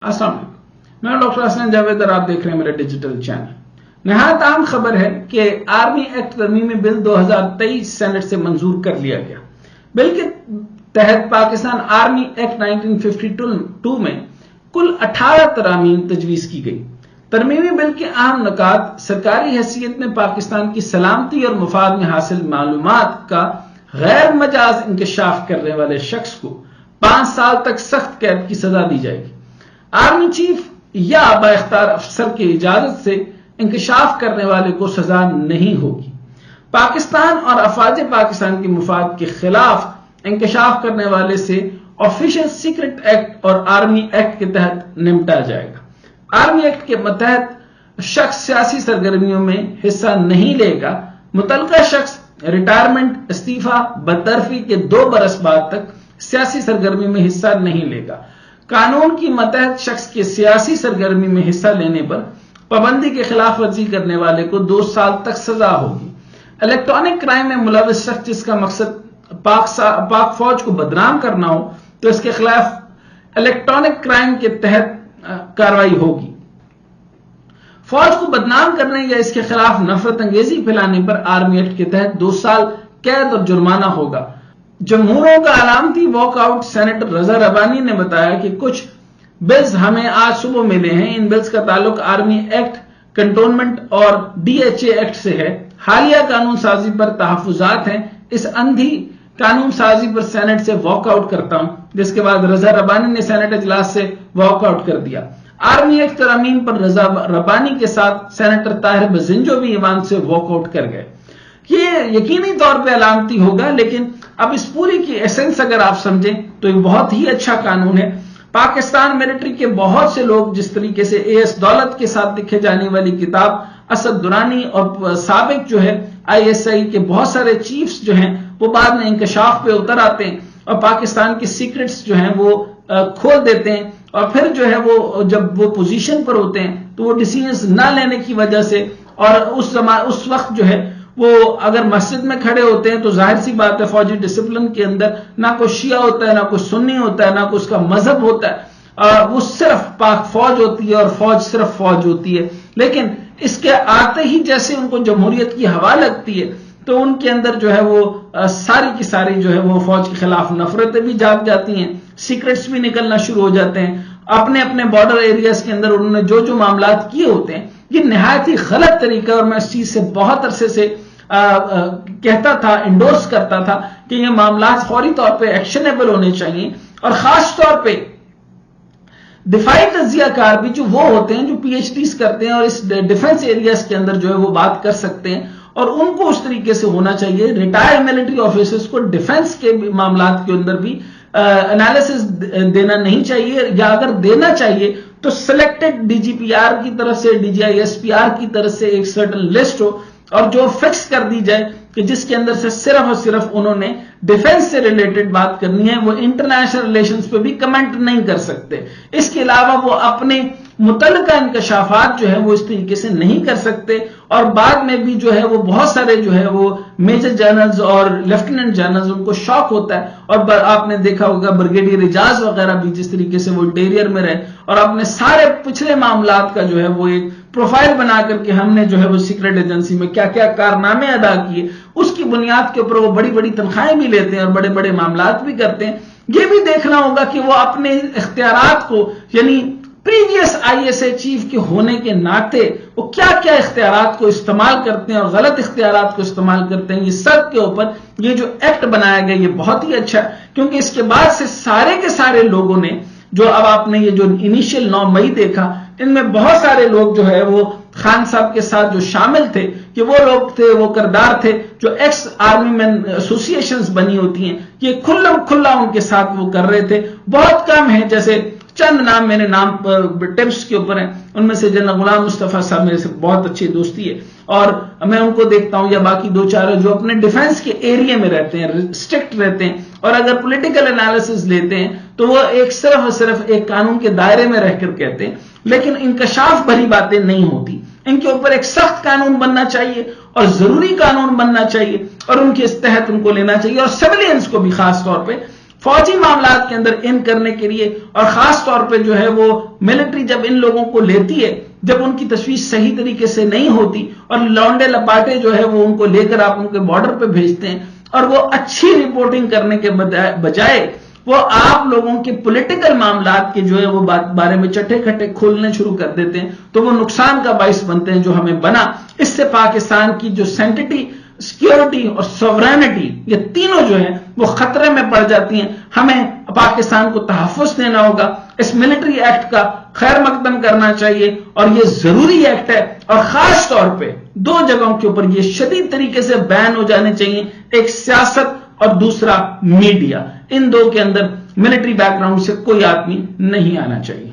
السلام علیکم، میں ڈاکٹر حسن جاوید اور آپ دیکھ رہے ہیں میرا ڈیجیٹل چینل۔ نہایت عام خبر ہے کہ آرمی ایکٹ ترمیمی بل 2023 سینٹ سے منظور کر لیا گیا۔ بل کے تحت پاکستان آرمی ایکٹ 1952 میں کل 18 ترامیم تجویز کی گئی۔ ترمیمی بل کے اہم نکات: سرکاری حیثیت میں پاکستان کی سلامتی اور مفاد میں حاصل معلومات کا غیر مجاز انکشاف کرنے والے شخص کو 5 سال تک سخت قید کی سزا دی جائے گی۔ آرمی چیف یا بااختیار افسر کی اجازت سے انکشاف کرنے والے کو سزا نہیں ہوگی۔ پاکستان اور افواج پاکستان کے مفاد کے خلاف انکشاف کرنے والے سے آفیشل سیکرٹ ایکٹ اور آرمی ایکٹ کے تحت نمٹا جائے گا۔ آرمی ایکٹ کے متحد شخص سیاسی سرگرمیوں میں حصہ نہیں لے گا۔ متعلقہ شخص ریٹائرمنٹ، استعفی، برطرفی کے 2 برس بعد تک سیاسی سرگرمی میں حصہ نہیں لے گا۔ قانون کی متحد شخص کے سیاسی سرگرمی میں حصہ لینے پر پابندی کے خلاف ورزی کرنے والے کو 2 سال تک سزا ہوگی۔ الیکٹرانک کرائم میں ملوث شخص جس کا مقصد پاک فوج کو بدنام کرنا ہو تو اس کے خلاف الیکٹرانک کرائم کے تحت کارروائی ہوگی۔ فوج کو بدنام کرنے یا اس کے خلاف نفرت انگیزی پھیلانے پر آرمی ایکٹ کے تحت 2 سال قید اور جرمانہ ہوگا۔ جمہوروں کا علامتی واک آؤٹ: سینیٹر رضا ربانی نے بتایا کہ کچھ بلز ہمیں آج صبح ملے ہیں۔ ان بلز کا تعلق آرمی ایکٹ، کنٹونمنٹ اور DHA ایکٹ سے ہے۔ حالیہ قانون سازی پر تحفظات ہیں۔ اس اندھی قانون سازی پر سینٹ سے واک آؤٹ کرتا ہوں، جس کے بعد رضا ربانی نے سینٹ اجلاس سے واک آؤٹ کر دیا۔ آرمی ایکٹ ترامیم پر رضا ربانی کے ساتھ سینیٹر طاہر بزنجو بھی ایوان سے واک آؤٹ کر گئے۔ یہ یقینی طور پہ علامتی ہوگا، لیکن اب اس پوری کی ایسنس اگر آپ سمجھیں تو یہ بہت ہی اچھا قانون ہے۔ پاکستان ملٹری کے بہت سے لوگ جس طریقے سے AS دولت کے ساتھ لکھے جانے والی کتاب اسد درانی اور سابق جو ہے ISI کے بہت سارے چیفز جو ہیں وہ بعد میں انکشاف پہ اتر آتے ہیں اور پاکستان کے سیکرٹس جو ہیں وہ کھول دیتے ہیں، اور پھر جو ہے وہ جب وہ پوزیشن پر ہوتے ہیں تو وہ ڈیسیژنز نہ لینے کی وجہ سے، اور اس وقت جو ہے وہ اگر مسجد میں کھڑے ہوتے ہیں تو ظاہر سی بات ہے فوجی ڈسپلن کے اندر نہ کوئی شیعہ ہوتا ہے، نہ کوئی سنی ہوتا ہے، نہ کوئی اس کا مذہب ہوتا ہے، وہ صرف پاک فوج ہوتی ہے اور فوج صرف فوج ہوتی ہے۔ لیکن اس کے آتے ہی جیسے ان کو جمہوریت کی ہوا لگتی ہے تو ان کے اندر جو ہے وہ ساری کی ساری جو ہے وہ فوج کے خلاف نفرتیں بھی جاگ جاتی ہیں، سیکرٹس بھی نکلنا شروع ہو جاتے ہیں۔ اپنے اپنے بارڈر ایریاز کے اندر انہوں نے جو معاملات کیے ہوتے ہیں، یہ نہایت ہی غلط طریقہ، اور میں اس چیز سے بہت عرصے سے کہتا تھا، انڈورس کرتا تھا کہ یہ معاملات فوری طور پہ ایکشنیبل ہونے چاہیے، اور خاص طور پہ دفاعی تجزیہ کار بھی جو وہ ہوتے ہیں جو PhDs کرتے ہیں اور اس ڈیفنس ایریاز کے اندر جو ہے وہ بات کر سکتے ہیں، اور ان کو اس طریقے سے ہونا چاہیے۔ ریٹائر ملٹری آفیسرز کو ڈیفنس کے معاملات کے اندر بھی انالیسس دینا نہیں چاہیے، یا اگر دینا چاہیے تو سلیکٹڈ DGPR کی طرف سے، DGISPR کی طرف سے ایک سرٹن لسٹ ہو، اور جو فکس کر دی جائے کہ جس کے اندر سے صرف اور صرف انہوں نے ڈیفنس سے ریلیٹڈ بات کرنی ہے، وہ انٹرنیشنل ریلیشنز پہ بھی کمنٹ نہیں کر سکتے۔ اس کے علاوہ وہ اپنے متعلقہ انکشافات جو ہے وہ اس طریقے سے نہیں کر سکتے، اور بعد میں بھی جو ہے وہ بہت سارے جو ہے وہ میجر جنرلز اور لیفٹیننٹ جنرلز ان کو شوق ہوتا ہے، اور آپ نے دیکھا ہوگا بریگیڈیئر اعجاز وغیرہ بھی جس طریقے سے وہ انٹیریئر میں رہے اور اپنے سارے پچھلے معاملات کا جو ہے وہ ایک پروفائل بنا کر کے ہم نے جو ہے وہ سیکرٹ ایجنسی میں کیا کیا کارنامے ادا کیے، اس کی بنیاد کے اوپر وہ بڑی بڑی تنخواہیں بھی لیتے ہیں اور بڑے بڑے معاملات بھی کرتے ہیں۔ یہ بھی دیکھنا ہوگا کہ وہ اپنے اختیارات کو، یعنی پریویس ISA چیف کے ہونے کے ناطے وہ کیا کیا اختیارات کو استعمال کرتے ہیں اور غلط اختیارات کو استعمال کرتے ہیں۔ یہ سب کے اوپر یہ جو ایکٹ بنایا گیا یہ بہت ہی اچھا ہے، کیونکہ اس کے بعد سے سارے کے سارے لوگوں نے جو اب آپ نے یہ جو انیشیل 9 مئی دیکھا، ان میں بہت سارے لوگ جو ہے وہ خان صاحب کے ساتھ جو شامل تھے کہ وہ لوگ تھے، وہ کردار تھے جو ایکس آرمی مین ایسوسیشنز بنی ہوتی ہیں، یہ کھلا ان کے ساتھ وہ کر رہے تھے۔ بہت کم ہیں، جیسے چند نام میرے نام ٹپس کے اوپر ہیں، ان میں سے جنرل غلام مصطفیٰ صاحب میرے سے بہت اچھی دوستی ہے، اور میں ان کو دیکھتا ہوں، یا باقی 2-4 جو اپنے ڈیفنس کے ایریا میں رہتے ہیں، اسٹرکٹ رہتے ہیں، اور اگر پولیٹیکل انالیسس لیتے ہیں تو وہ ایک صرف اور صرف ایک قانون کے دائرے میں رہ کر کہتے ہیں، لیکن انکشاف بھری باتیں نہیں ہوتی۔ ان کے اوپر ایک سخت قانون بننا چاہیے اور ضروری قانون بننا چاہیے، اور ان کے تحت ان کو لینا چاہیے، اور سویلینز کو بھی خاص طور پہ فوجی معاملات کے اندر ان کرنے کے لیے، اور خاص طور پہ جو ہے وہ ملٹری جب ان لوگوں کو لیتی ہے، جب ان کی تشویش صحیح طریقے سے نہیں ہوتی اور لونڈے لپاٹے جو ہے وہ ان کو لے کر آپ ان کے بارڈر پہ بھیجتے ہیں، اور وہ اچھی رپورٹنگ کرنے کے بجائے وہ آپ لوگوں کے پولیٹیکل معاملات کے جو ہے وہ بارے میں چٹے کھٹے کھولنے شروع کر دیتے ہیں، تو وہ نقصان کا باعث بنتے ہیں جو ہمیں بنا۔ اس سے پاکستان کی جو سینٹٹی، سیکیورٹی اور سوورینٹی، یہ تینوں جو ہیں وہ خطرے میں پڑ جاتی ہیں۔ ہمیں پاکستان کو تحفظ دینا ہوگا، اس ملٹری ایکٹ کا خیر مقدم کرنا چاہیے، اور یہ ضروری ایکٹ ہے، اور خاص طور پہ دو جگہوں کے اوپر یہ شدید طریقے سے بین ہو جانے چاہیے، ایک سیاست اور دوسرا میڈیا۔ ان دو کے اندر ملٹری بیک گراؤنڈ سے کوئی آدمی نہیں آنا چاہیے۔